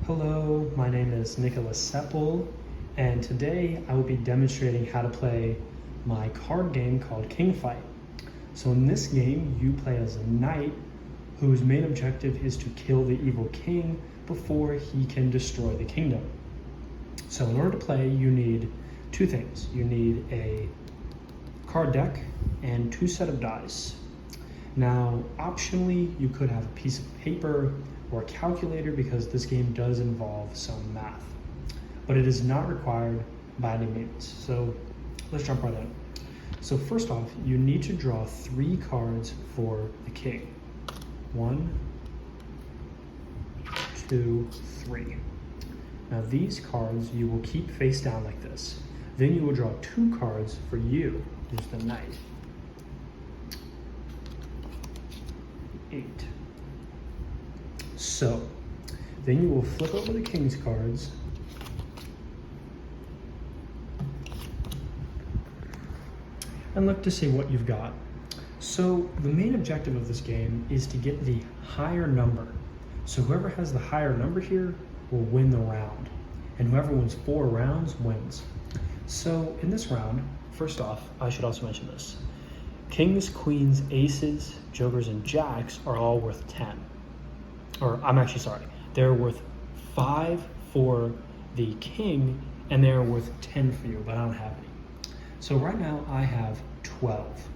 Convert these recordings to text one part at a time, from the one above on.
Hello, my name is Nicholas Seppel, and today I will be demonstrating how to play my card game called King Fight. So in this game, you play as a knight whose main objective is to kill the evil king before he can destroy the kingdom. So in order to play, you need two things. You need a card deck and two sets of dice. Now, optionally, you could have a piece of paper or a calculator because this game does involve some math, but it is not required by any means. So let's jump right in. So first off, you need to draw 3 cards for the king. 1, 2, 3. Now these cards you will keep face down like this. Then you will draw 2 cards for you, who's the knight. 8. So, then you will flip over the king's cards and look to see what you've got. So, the main objective of this game is to get the higher number. So whoever has the higher number here will win the round, and whoever wins 4 rounds wins. So in this round, first off, I should also mention this. Kings, queens, aces, jokers, and jacks are all worth 10. Or I'm actually sorry, they're worth 5 for the king, and they're worth 10 for you, but I don't have any. So right now I have 12.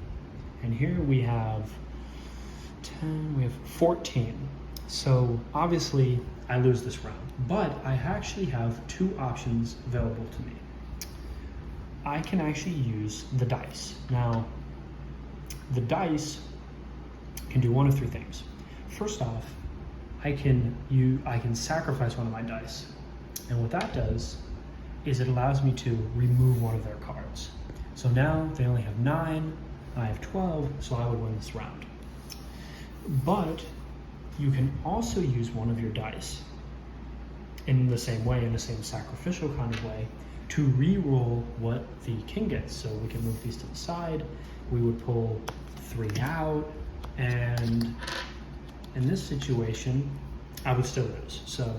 And here we have 10, we have 14. So obviously I lose this round, but I actually have 2 options available to me. I can actually use the dice. Now, the dice can do one of 3 things. First off, I can sacrifice one of my dice. And what that does is it allows me to remove one of their cards. So now they only have 9, I have 12, so I would win this round. But you can also use one of your dice in the same way, in the same sacrificial kind of way, to re-roll what the king gets. So we can move these to the side, we would pull 3 out, and in this situation, I would still lose. So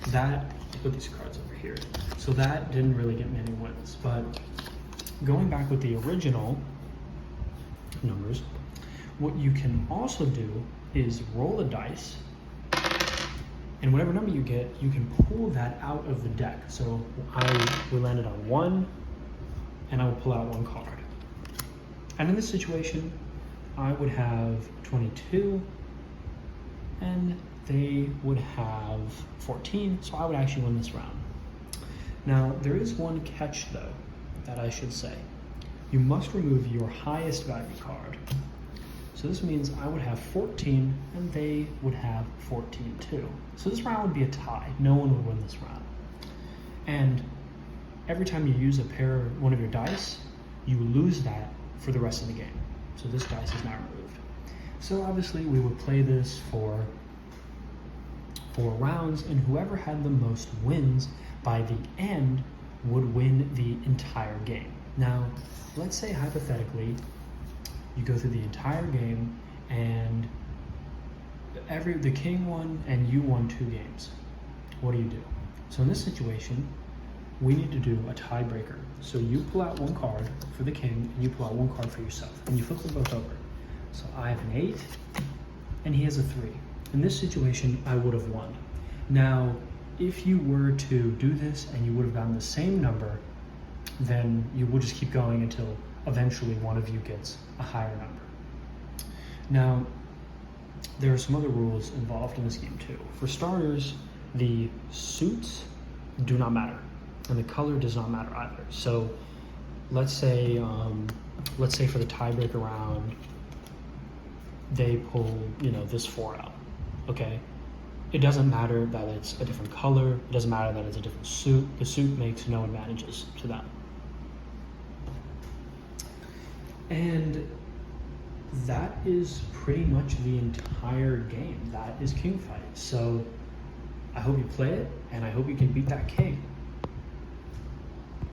that, put these cards over here. So that didn't really get me any wins. But going back with the original numbers, what you can also do is roll a dice, and whatever number you get, you can pull that out of the deck. So we landed on 1, and I will pull out 1 card. And in this situation, I would have 22, and they would have 14, so I would actually win this round. Now, there is one catch though, that I should say. You must remove your highest value card. So this means I would have 14, and they would have 14 too. So this round would be a tie. No one would win this round. And every time you use one of your dice, you lose that for the rest of the game. So this dice is now removed. So obviously we would play this for 4 rounds, and whoever had the most wins by the end would win the entire game. Now, let's say hypothetically, you go through the entire game and the king won and you won 2 games. What do? So in this situation, we need to do a tiebreaker. So you pull out 1 card for the king, and you pull out 1 card for yourself, and you flip them both over. So I have an 8, and he has a 3. In this situation, I would have won. Now, if you were to do this and you would have gotten the same number, then you will just keep going until eventually one of you gets a higher number. Now, there are some other rules involved in this game too. For starters, the suits do not matter, and the color does not matter either. So let's say for the tiebreaker round, they pull, this 4 out, okay? It doesn't matter that it's a different color. It doesn't matter that it's a different suit. The suit makes no advantages to them. And that is pretty much the entire game. That is King Fight. So I hope you play it, and I hope you can beat that king.